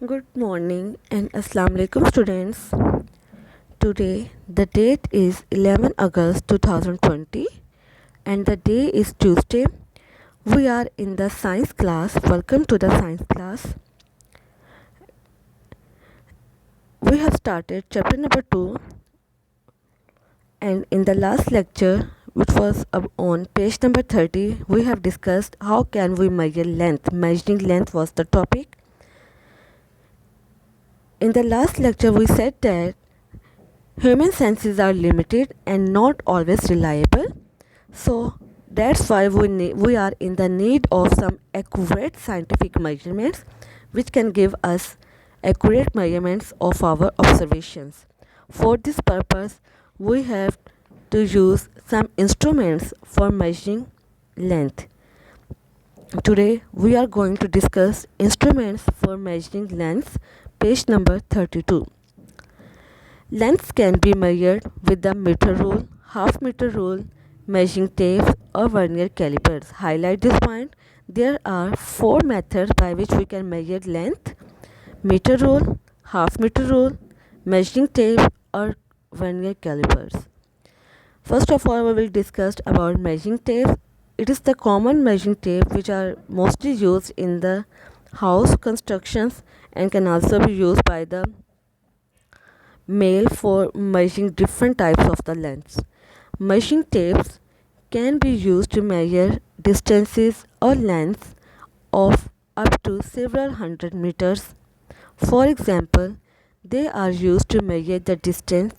Good morning and Assalamu alaikum students. Today the date is 11 August 2020 and the day is Tuesday. We are in the science class. Welcome to the science class. We have started chapter number 2 and in the last lecture which was on page number 30 we have discussed how can we measure length. Measuring length was the topic. In the last lecture we said that human senses are limited and not always reliable. So that's why we are in the need of some accurate scientific measurements which can give us accurate measurements of our observations. For this purpose, we have to use some instruments for measuring length. Today, we are going to discuss instruments for measuring length, page number 32. Lengths can be measured with the meter rule, half meter rule, measuring tapes or vernier calipers. Highlight this point. There are four methods by which we can measure length: meter rule, half meter rule, measuring tape or vernier calipers. First of all, we will discuss about measuring tape. It is the common measuring tape which are mostly used in the house constructions and can also be used by the male for measuring different types of the lengths. Measuring tapes can be used to measure distances or lengths of up to several hundred meters. For example, they are used to measure the distance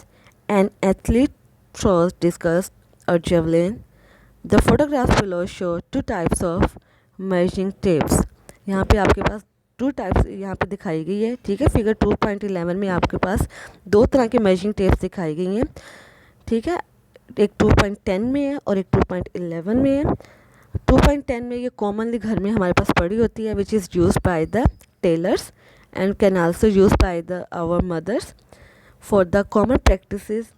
an athlete throws discus or javelin. The photographs below show two types of measuring tapes. यहाँ पे आपके पास two types यहाँ पे दिखाई गई है, ठीक है। फिगर 2.11 में आपके पास दो तरह के मेजरिंग टेप्स दिखाई गई हैं, ठीक है। एक 2.10 में है और एक 2.11 में है। 2.10 में ये कॉमनली घर में हमारे पास पड़ी होती है, which is use by the tailors and can also used by our mothers for the common practices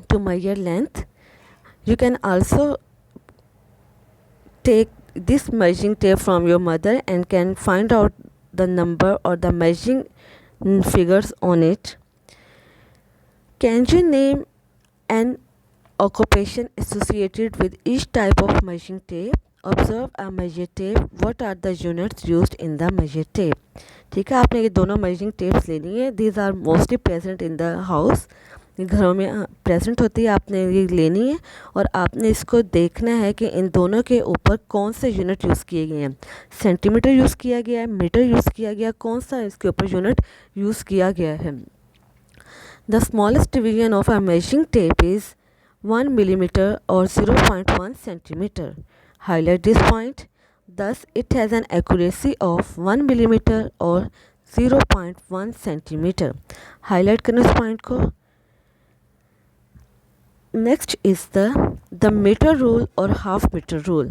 to measure length. You can also take this measuring tape from your mother and can find out the number or the measuring figures on it. Can you name an occupation associated with each type of measuring tape? Observe a measure tape. What are the units used in the measure tape? ठीक है, आपने ये दोनों measuring tapes लेनी है. These are mostly present in the house. घरों में present होती है. आपने ये लेनी है और आपने इसको देखना है कि इन दोनों के ऊपर कौन से यूनिट यूज़ किए गए हैं. सेंटीमीटर यूज़ किया गया है, मीटर यूज़ किया गया, कौन सा इसके ऊपर यूनिट यूज़ किया गया है. The smallest division of a measuring tape is 1 millimeter or 0.1 centimeter. Highlight this point. Thus, it has an accuracy of 1 millimeter or 0.1 centimeter. Highlight करना इस point को. Next is the meter rule or half meter rule.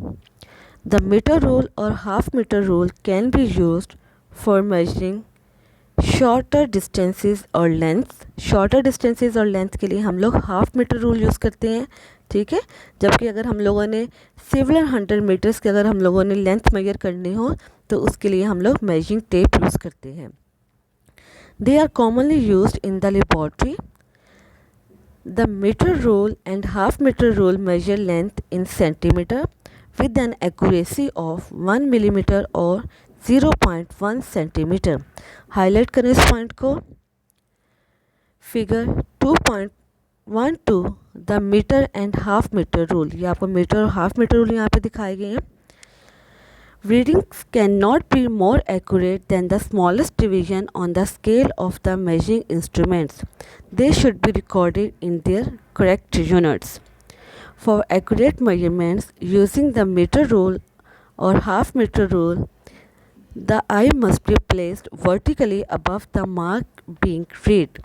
The meter rule or half meter rule can be used for measuring shorter distances और length. Shorter distances और length के लिए हम लोग half metre rule use करते हैं, ठीक है. जबकि अगर हम लोगों ने सेवरल 100 मीटर्स के अगर हम लोगों ने लेंथ मेजर करनी हो तो उसके लिए हम लोग मेजरिंग टेप यूज़ करते हैं. They are commonly used in the laboratory. The metre rule and half metre rule measure length in centimetre with an accuracy of 1 millimeter or 0.1 centimeter. Highlight करें इस पॉइंट को. Figure 2.12 the metre and half metre rule. ये आपको metre और half metre rule यहाँ पे दिखाए गए हैं. Readings cannot be more accurate than the smallest division on the scale of the measuring instruments. They should be recorded in their correct units. For accurate measurements using the meter rule or half meter rule, the eye must be placed vertically above the mark being read.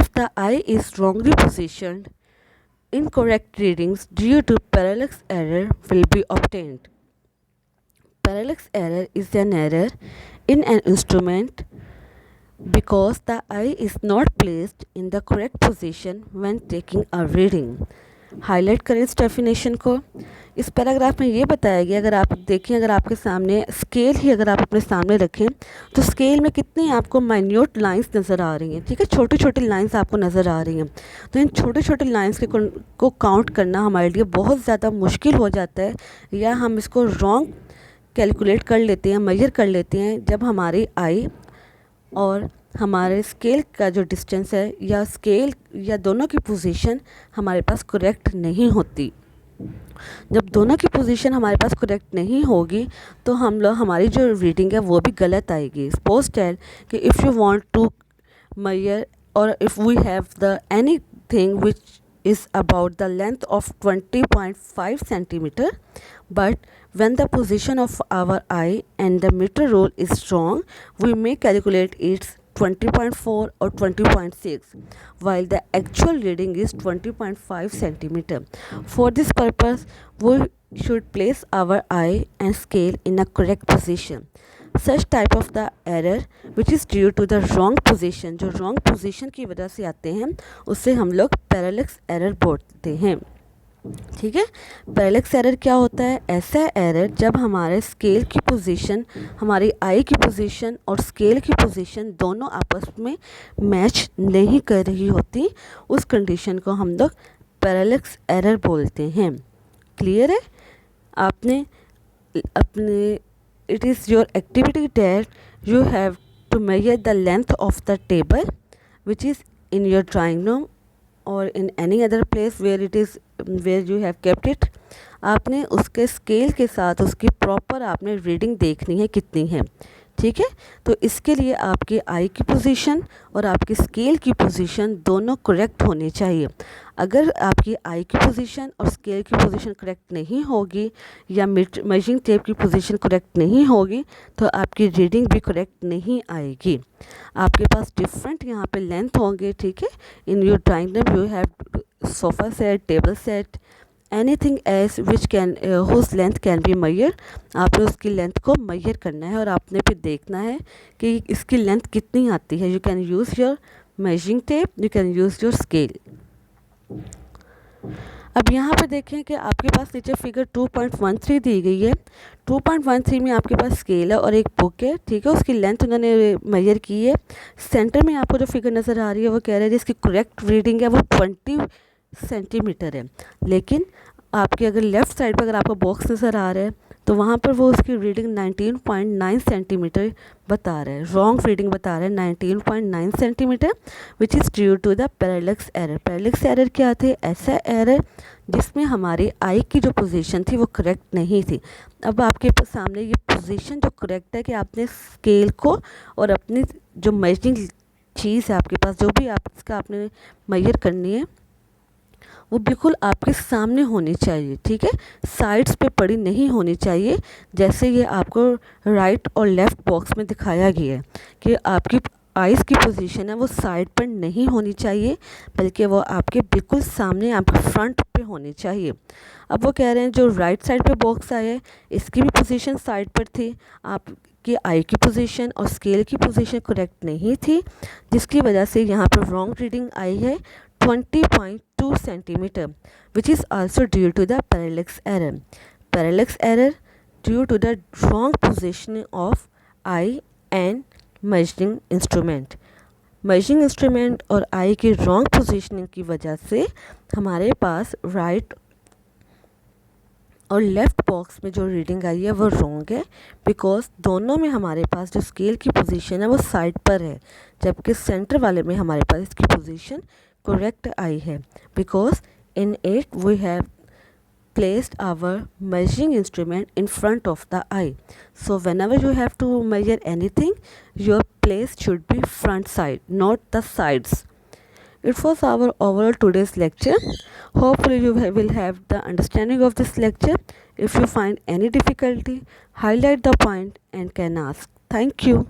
If the eye is wrongly positioned, incorrect readings due to parallax error will be obtained. Parallax error is an error in an instrument because the eye is not placed in the correct position when taking a reading. Highlight करें इस definition को। इस paragraph में ये बताया गया, अगर आप देखें, अगर आपके सामने स्केल ही अगर आप अपने सामने रखें तो स्केल में कितनी आपको माइन्यूट लाइंस नज़र आ रही हैं, ठीक है, छोटी छोटी लाइंस आपको नज़र आ रही हैं। तो इन छोटे छोटे लाइंस को काउंट करना हमारे लिए बहुत ज़्यादा मुश्किल हो जाता है, या हम इसको रॉन्ग कैलकुलेट कर लेते हैं, मेजर कर लेते हैं, जब हमारी आई और हमारे स्केल का जो डिस्टेंस है या स्केल या दोनों की पोजीशन हमारे पास करेक्ट नहीं होती। जब दोनों की पोजीशन हमारे पास करेक्ट नहीं होगी तो हम लोग हमारी जो रीडिंग है वो भी गलत आएगी। सपोज टेल कि if you want to measure or if we have the anything which is about the length of 20.5 centimeter, but when the position of our eye and the meter rule is wrong, we may calculate its 20.4 or 20.6 while the actual reading is 20.5 centimeter. For this purpose we should place our eye and scale in a correct position. Such type of the error which is due to the wrong position, जो wrong position की वजह से आते हैं उससे हम लोग पैरेलक्स error बोलते हैं। ठीक है, पैरेलक्स एरर क्या होता है? ऐसा एरर जब हमारे स्केल की पोजीशन, हमारी आई की पोजीशन और स्केल की पोजीशन दोनों आपस में मैच नहीं कर रही होती, उस कंडीशन को हम लोग पैरेलक्स एरर बोलते हैं। क्लियर है? आपने अपने it is your activity that you have to measure the length of the table which is in your drawing room or in any other place where you have kept it. आपने उसके scale के साथ उसकी proper आपने reading देखनी है कितनी है। ठीक है, तो इसके लिए आपकी आई की पोजीशन और आपकी स्केल की पोजीशन दोनों करेक्ट होनी चाहिए। अगर आपकी आई की पोजीशन और स्केल की पोजीशन करेक्ट नहीं होगी या मेजरिंग टेप की पोजीशन करेक्ट नहीं होगी तो आपकी रीडिंग भी करेक्ट नहीं आएगी। आपके पास डिफरेंट यहाँ पे लेंथ होंगे। ठीक है, in your drawing room you have sofa set, table set, anything else which can whose length can be measure. आपने उसकी लेंथ को मेजर करना है और आपने फिर देखना है कि इसकी लेंथ कितनी आती है। You can use your measuring tape, you can use your scale. अब यहाँ पर देखें कि आपके पास नीचे फिगर 2.13 दी गई है। 2.13 में आपके पास स्केल है और एक बुक है। ठीक है, उसकी लेंथ उन्होंने मेजर की है। सेंटर में आपको जो फिगर नज़र आ रही है वो कह रहा है जिसकी करेक्ट रीडिंग है वो 20 सेंटीमीटर है, लेकिन आपके अगर लेफ़्ट साइड पर अगर आपको बॉक्स नज़र आ रहा है तो वहाँ पर वो उसकी रीडिंग 19.9 सेंटीमीटर बता रहा है, रॉन्ग रीडिंग बता रहा है 19.9 centimetre, which is due to the parallax error. Parallax error क्या थे? ऐसा एरर जिसमें हमारी आई की जो पोजीशन थी वो करेक्ट नहीं थी। अब आपके सामने ये पोजीशन जो करेक्ट है कि आपने स्केल को और अपनी जो मेजरिंग चीज़ है आपके पास, जो भी आप इसका आपने मेजर करनी है वो बिल्कुल आपके सामने होनी चाहिए। ठीक है, साइड्स पे पड़ी नहीं होनी चाहिए, जैसे ये आपको राइट और लेफ़्ट बॉक्स में दिखाया गया है कि आपकी आइज़ की पोजीशन है वो साइड पर नहीं होनी चाहिए, बल्कि वो आपके बिल्कुल सामने आपके फ्रंट पे होनी चाहिए। अब वो कह रहे हैं जो राइट साइड पे बॉक्स आया है इसकी भी पोजीशन साइड पर थी, आपकी आई की पोजीशन और स्केल की पोजीशन करेक्ट नहीं थी, जिसकी वजह से यहाँ पर रॉन्ग रीडिंग आई है 20.2 centimeter, which is also due to the parallax error. Parallax error due to the wrong positioning of eye and measuring instrument. measuring instrument और eye की wrong positioning की वजह से हमारे पास right और लेफ़्ट बॉक्स में जो रीडिंग आई है वो रॉन्ग है, बिकॉज दोनों में हमारे पास जो स्केल की पोजीशन है वो साइड पर है, जबकि सेंटर वाले में हमारे पास इसकी पोजीशन करेक्ट आई है, because in it we have placed our measuring instrument in front of the eye. So whenever you have to measure anything, your place should be front side, not the sides. It was our overall today's lecture. Hopefully you will have the understanding of this lecture. If you find any difficulty, highlight the point and can ask. Thank you.